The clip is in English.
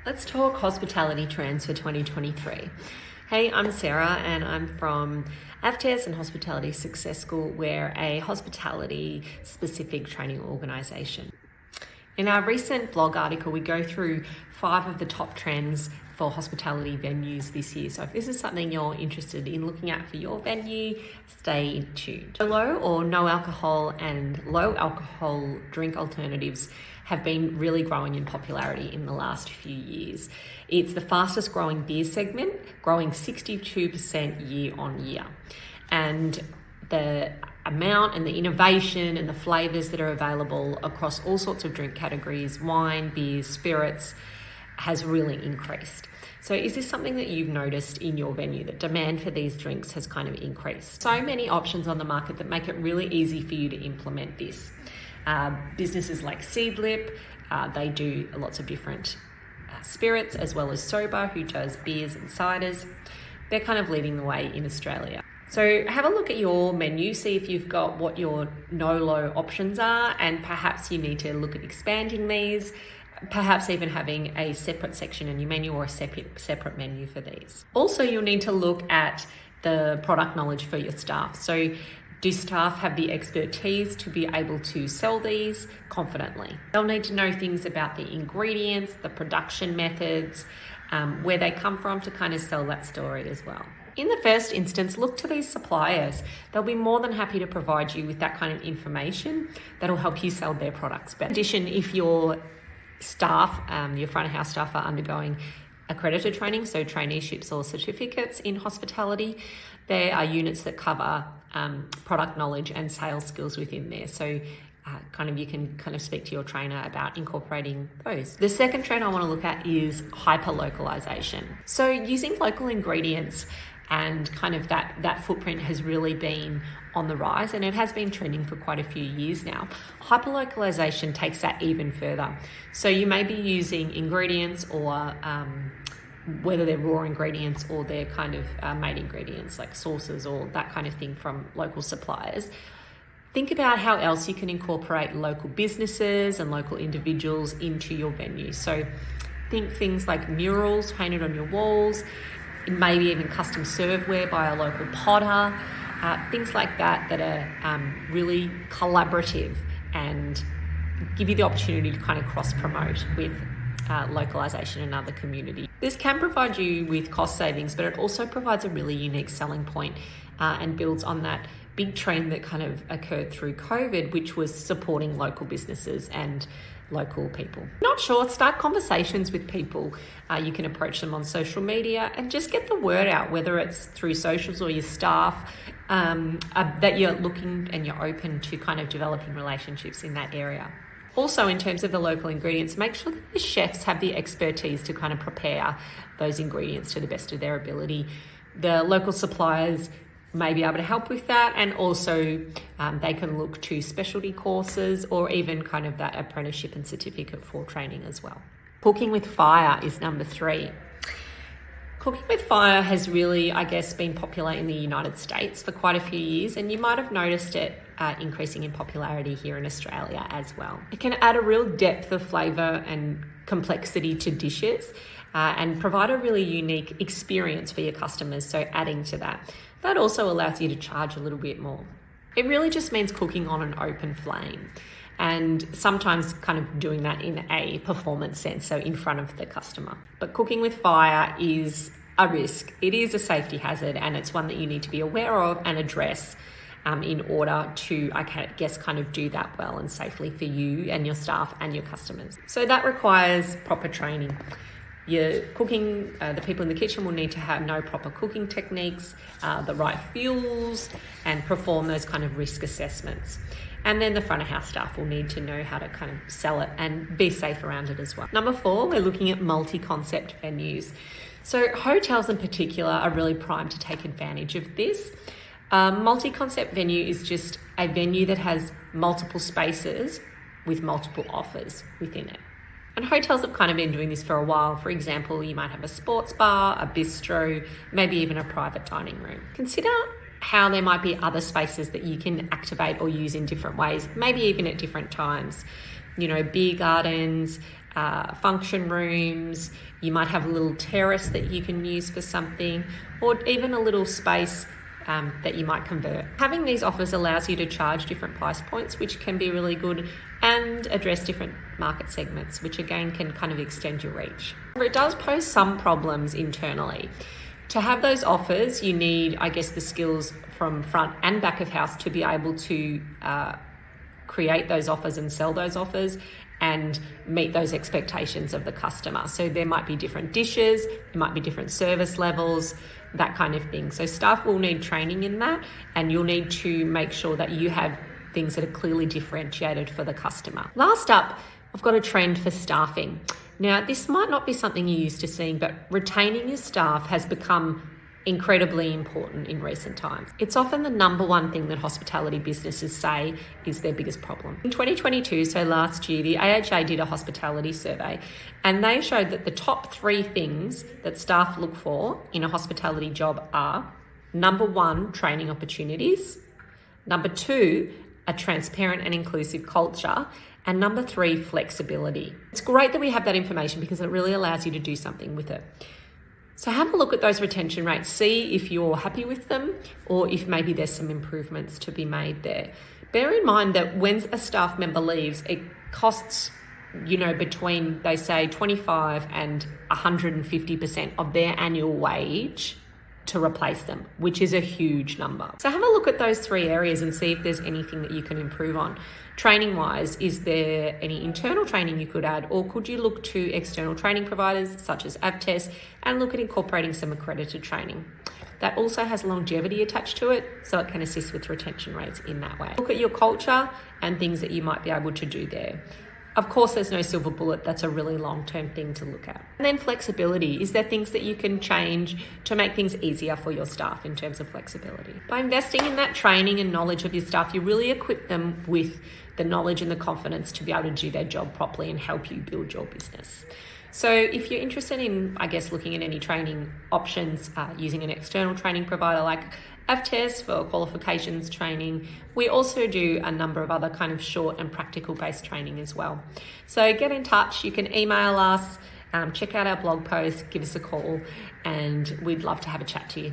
Let's talk hospitality trends for 2023. Hey, I'm Sarah and I'm from AFTES and Hospitality Success School. We're a hospitality specific training organisation. In our recent blog article, we go through 5 of the top trends for hospitality venues this year. So if this is something you're interested in looking at for your venue, stay tuned. Low or no alcohol and low alcohol drink alternatives have been really growing in popularity in the last few years. It's the fastest growing beer segment, growing 62% year on year. And the amount and the innovation and the flavours that are available across all sorts of drink categories, wine, beers, spirits, has really increased. So is this something that you've noticed in your venue, that demand for these drinks has kind of increased? So many options on the market that make it really easy for you to implement this. Businesses like Seedlip, they do lots of different spirits, as well as Sober, who does beers and ciders. They're kind of leading the way in Australia. So have a look at your menu, see if you've got what your NOLO options are, and perhaps you need to look at expanding these, perhaps even having a separate section in your menu or a separate menu for these. Also, you'll need to look at the product knowledge for your staff. So do staff have the expertise to be able to sell these confidently? They'll need to know things about the ingredients, the production methods, where they come from to kind of sell that story as well. In the first instance, look to these suppliers. They'll be more than happy to provide you with that kind of information that'll help you sell their products better. In addition, if your staff, your front of house staff are undergoing accredited training, so traineeships or certificates in hospitality, there are units that cover product knowledge and sales skills within there. So you can speak to your trainer about incorporating those. The second trend I want to look at is hyper-localization. So using local ingredients and that footprint has really been on the rise, and it has been trending for quite a few years now. Hyper-localization takes that even further. So you may be using ingredients or whether they're raw ingredients or they're made ingredients like sauces or that kind of thing from local suppliers. Think about how else you can incorporate local businesses and local individuals into your venue. So think things like murals painted on your walls, maybe even custom serveware by a local potter, things like that are really collaborative and give you the opportunity to cross-promote with localization in other communities. This can provide you with cost savings, but it also provides a really unique selling point and builds on that big trend that occurred through COVID, which was supporting local businesses and local people. Not sure, start conversations with people. You can approach them on social media and just get the word out, whether it's through socials or your staff, that you're looking and you're open to developing relationships in that area. Also, in terms of the local ingredients, make sure that the chefs have the expertise to prepare those ingredients to the best of their ability. The local suppliers may be able to help with that, and also they can look to specialty courses or even that apprenticeship and certificate for training as well. Cooking with fire is number 3. Cooking with fire has really, been popular in the United States for quite a few years, and you might have noticed it increasing in popularity here in Australia as well. It can add a real depth of flavour and complexity to dishes and provide a really unique experience for your customers, so adding to that. That also allows you to charge a little bit more. It really just means cooking on an open flame, and sometimes doing that in a performance sense, so in front of the customer. But cooking with fire is a risk. It is a safety hazard, and it's one that you need to be aware of and address in order to, do that well and safely for you and your staff and your customers. So that requires proper training. Your cooking, the people in the kitchen will need to know proper cooking techniques, the right fuels, and perform those risk assessments. And then the front of house staff will need to know how to sell it and be safe around it as well. Number 4, we're looking at multi-concept venues. So hotels in particular are really primed to take advantage of this. Multi-concept venue is just a venue that has multiple spaces with multiple offers within it. And hotels have been doing this for a while. For example, you might have a sports bar, a bistro, maybe even a private dining room. Consider how there might be other spaces that you can activate or use in different ways, maybe even at different times. Beer gardens, function rooms. You might have a little terrace that you can use for something, or even a little space that you might convert. Having these offers allows you to charge different price points, which can be really good, and address different market segments, which again can kind of extend your reach. It does pose some problems internally. To have those offers, you need, I guess, the skills from front and back of house to be able to create those offers and sell those offers and meet those expectations of the customer. So there might be different dishes, there might be different service levels, that kind of thing. So staff will need training in that, and you'll need to make sure that you have things that are clearly differentiated for the customer. Last up, I've got a trend for staffing. Now, this might not be something you're used to seeing, but retaining your staff has become incredibly important in recent times. It's often the number one thing that hospitality businesses say is their biggest problem. In 2022, so last year, the AHA did a hospitality survey, and they showed that the top 3 things that staff look for in a hospitality job are: number 1, training opportunities; number 2, a transparent and inclusive culture; and number 3, flexibility. It's great that we have that information because it really allows you to do something with it. So have a look at those retention rates, see if you're happy with them or if maybe there's some improvements to be made there. Bear in mind that when a staff member leaves, it costs, between, they say, 25 and 150% of their annual wage to replace them, which is a huge number. So have a look at those 3 areas and see if there's anything that you can improve on. Training wise, is there any internal training you could add, or could you look to external training providers such as AVTES and look at incorporating some accredited training? That also has longevity attached to it, so it can assist with retention rates in that way. Look at your culture and things that you might be able to do there. Of course, there's no silver bullet. That's a really long-term thing to look at. And then flexibility. Is there things that you can change to make things easier for your staff in terms of flexibility? By investing in that training and knowledge of your staff, you really equip them with the knowledge and the confidence to be able to do their job properly and help you build your business. So if you're interested in, looking at any training options using an external training provider like AVTES for qualifications training, we also do a number of other kind of short and practical based training as well. So get in touch. You can email us, check out our blog post, give us a call, and we'd love to have a chat to you.